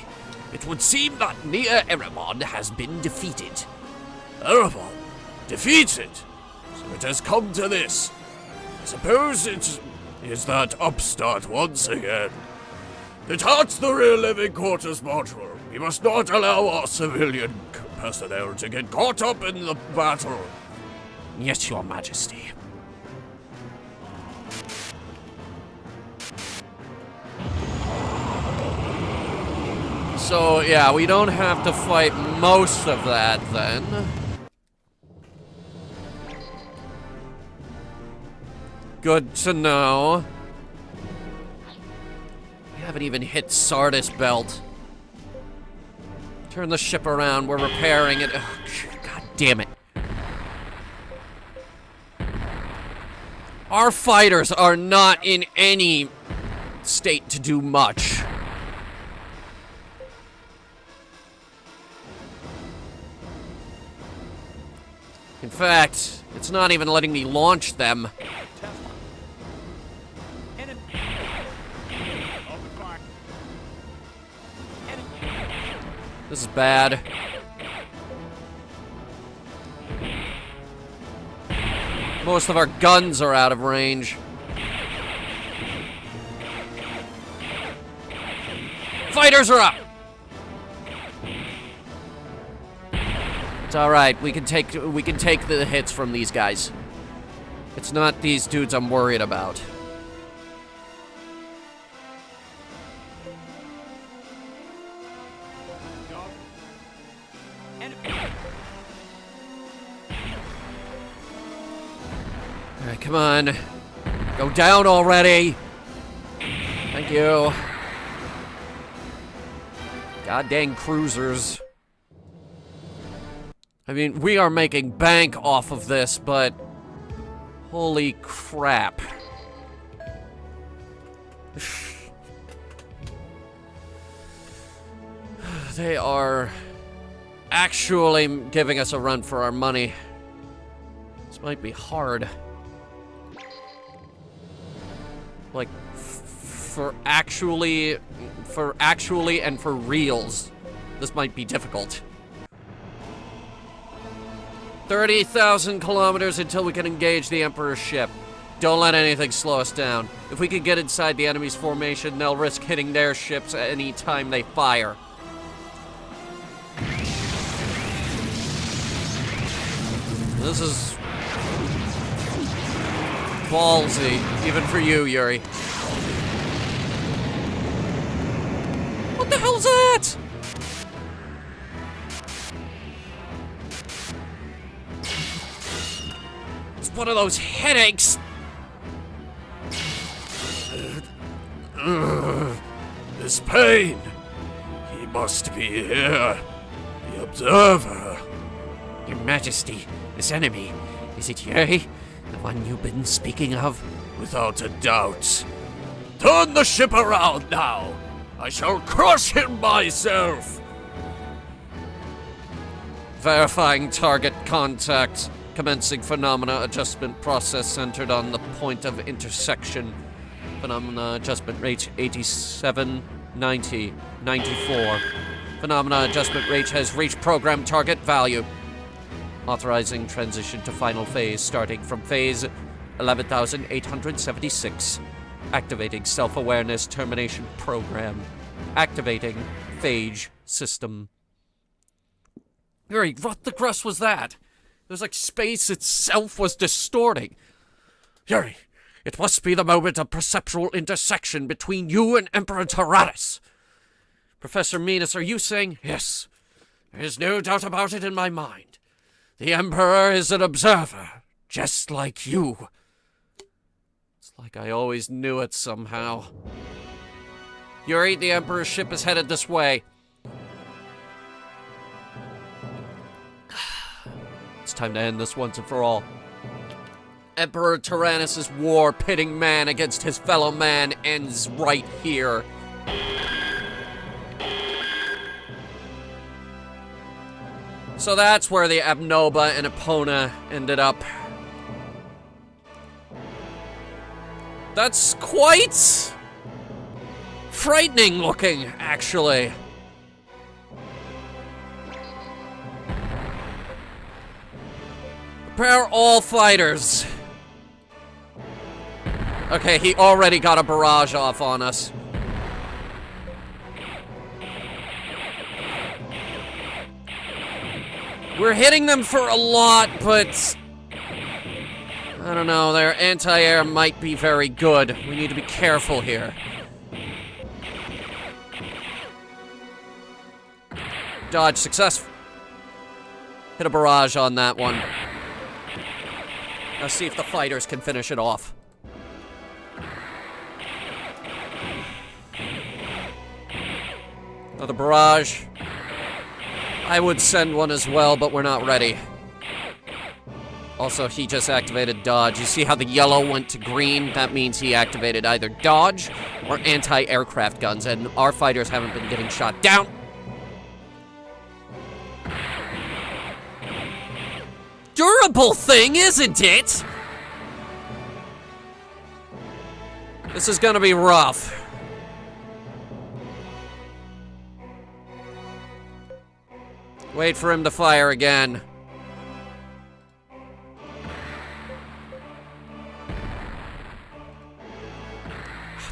It would seem that Nia Eramon has been defeated. Erebon, defeated. So it has come to this. I suppose it is that upstart once again. Detach the rear living quarters module. We must not allow our civilian personnel to get caught up in the battle. Yes, Your Majesty. So, yeah, we don't have to fight most of that, then. Good to know. We haven't even hit Sardis Belt. Turn the ship around, we're repairing it. Oh, God damn it. Our fighters are not in any state to do much. In fact, it's not even letting me launch them. Test. Enemy. Open fire. Enemy. This is bad. Most of our guns are out of range. Fighters are up! It's alright, we can take the hits from these guys. It's not these dudes I'm worried about. Dog. Enemy. Alright, come on. Go down already! Thank you. God dang cruisers. I mean, we are making bank off of this, but holy crap. They are actually giving us a run for our money. This might be hard. Like, for actually and for reals, this might be difficult. 30,000 kilometers until we can engage the Emperor's ship. Don't let anything slow us down. If we can get inside the enemy's formation, they'll risk hitting their ships at any time they fire. This is ballsy, even for you, Yuri. What the hell's that? It's one of those headaches. This pain. He must be here. The observer. Your Majesty, this enemy, is it Yuri? The one you've been speaking of? Without a doubt. Turn the ship around now. I shall crush him myself. Verifying target contact. Commencing phenomena adjustment process centered on the point of intersection. Phenomena adjustment rate 87, 90, 94. Phenomena adjustment rate has reached program target value. Authorizing transition to final phase starting from phase 11,876. Activating self-awareness termination program. Activating phage system. Yuri, what the crust was that? It was like space itself was distorting. Yuri, it must be the moment of perceptual intersection between you and Emperor Tyrannus. Professor Minas, are you saying? Yes. There is no doubt about it in my mind. The Emperor is an observer, just like you. It's like I always knew it somehow. Yuri, the Emperor's ship is headed this way. It's time to end this once and for all. Emperor Tyrannus' war pitting man against his fellow man ends right here. So that's where the Abnoba and Epona ended up. That's quite frightening looking, actually. Prepare all fighters. Okay, he already got a barrage off on us. We're hitting them for a lot, but I don't know, their anti-air might be very good. We need to be careful here. Dodge successful. Hit a barrage on that one. Let's see if the fighters can finish it off. Another barrage. I would send one as well, but we're not ready. Also, he just activated dodge. You see how the yellow went to green? That means he activated either dodge or anti-aircraft guns, and our fighters haven't been getting shot down. Durable thing, isn't it? This is gonna be rough. Wait for him to fire again.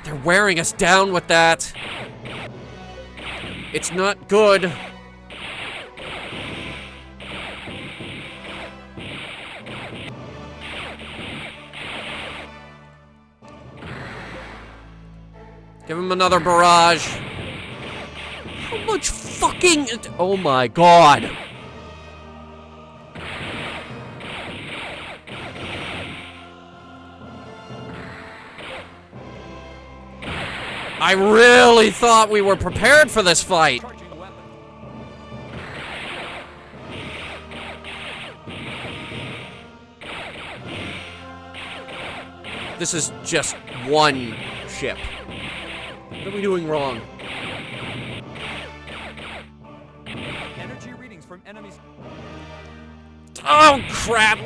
They're wearing us down with that. It's not good. Give him another barrage. How much fucking... Oh my god. I really thought we were prepared for this fight. Charging weapon. This is just one ship. What are we doing wrong? Energy readings from enemies. Oh, crap!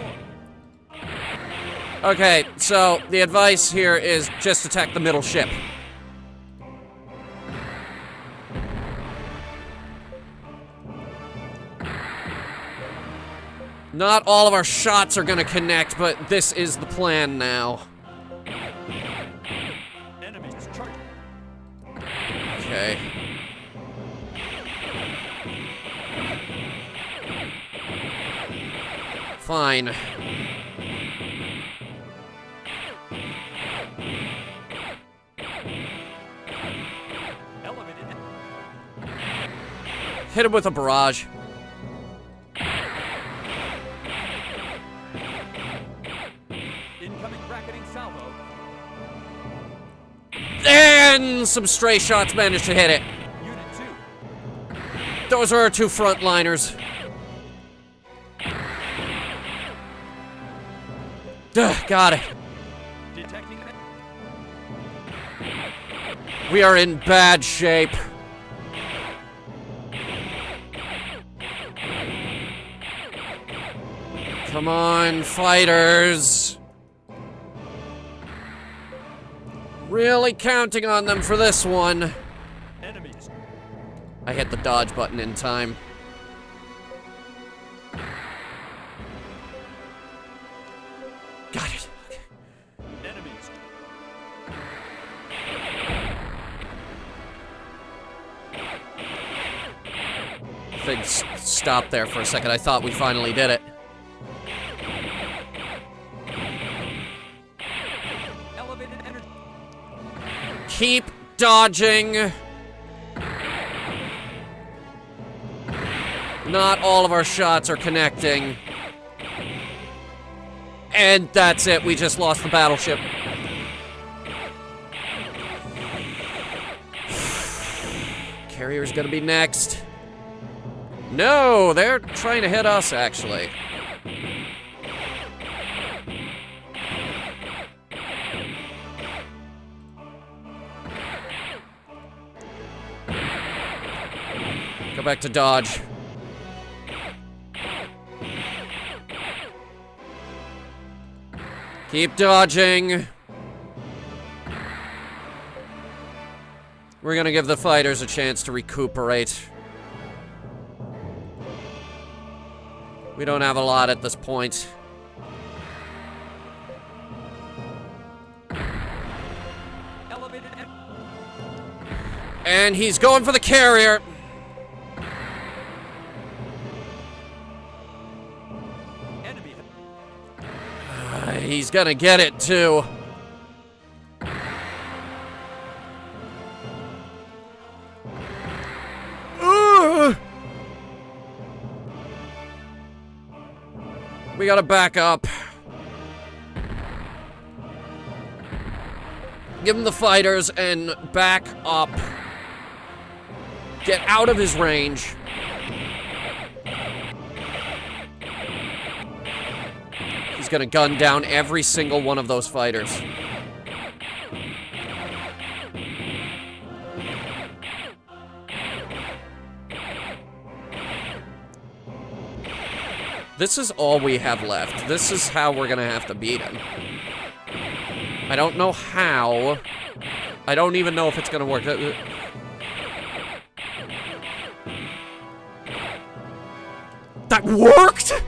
Okay, so the advice here is just attack the middle ship. Not all of our shots are gonna connect, but this is the plan now. Enemies charging. Okay. Fine. Elevated. Hit him with a barrage. Incoming bracketing salvo. And some stray shots managed to hit it. Unit 2. Those are our two frontliners. Got it. Detecting. We are in bad shape. Come on, fighters. Really counting on them for this one. Enemies. I hit the dodge button in time. Got it. Okay. Enemies. Things stopped there for a second. I thought we finally did it. Elevated energy. Keep dodging. Not all of our shots are connecting. And that's it. We just lost the battleship. Carrier's gonna be next. No, they're trying to hit us, actually. Go back to dodge. Keep dodging. We're gonna give the fighters a chance to recuperate. We don't have a lot at this point. Elevated And he's going for the carrier. enemy. He's gonna get it, too. We gotta back up. Give him the fighters and back up. Get out of his range. He's gonna gun down every single one of those fighters. This is all we have left. This is how we're gonna have to beat him. I don't know how. I don't even know if it's gonna work. That worked?!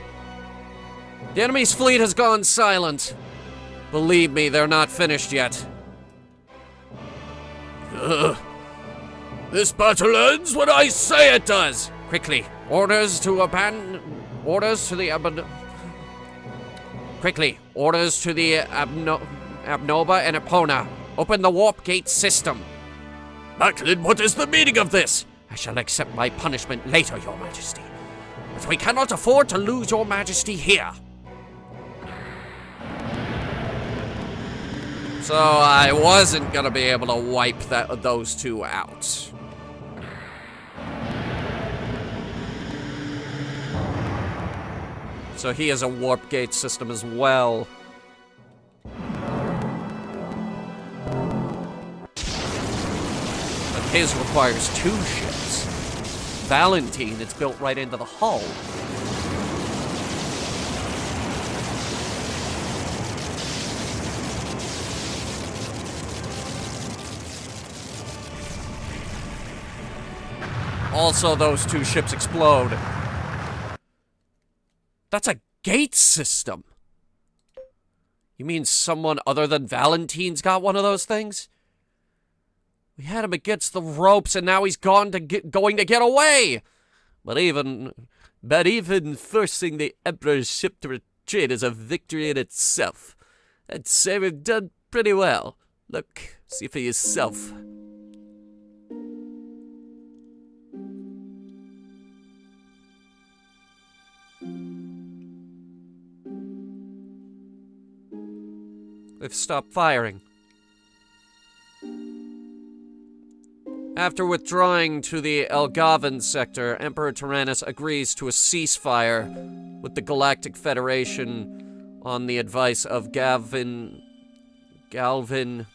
The enemy's fleet has gone silent. Believe me, they're not finished yet. This battle ends when I say it does! Quickly, orders to abandon... Orders to the Quickly, orders to the Abnoba and Epona. Open the warp gate system. Macklin, what is the meaning of this? I shall accept my punishment later, Your Majesty. But we cannot afford to lose Your Majesty here. So I wasn't gonna be able to wipe those two out. So he has a warp gate system as well. But his requires 2 ships. Valentine, it's built right into the hull. Also, those 2 ships explode. That's a gate system. You mean someone other than Valentine's got one of those things? We had him against the ropes, and now he's going to get away. But even forcing the Emperor's ship to retreat is a victory in itself. I'd say we've done pretty well. Look, see for yourself. They've stopped firing. After withdrawing to the Elgavan sector, Emperor Tyrannus agrees to a ceasefire with the Galactic Federation on the advice of Galvin,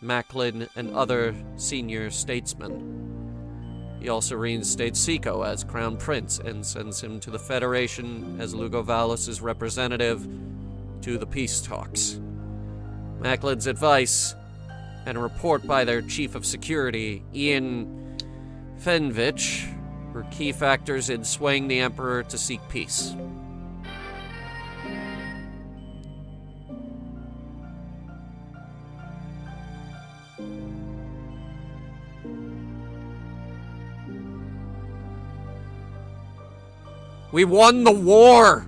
Macklin, and other senior statesmen. He also reinstates Seiko as Crown Prince and sends him to the Federation as Lugovalis' representative to the peace talks. Macklin's advice and a report by their Chief of Security, Ian Fenvich, were key factors in swaying the Emperor to seek peace. We won the war!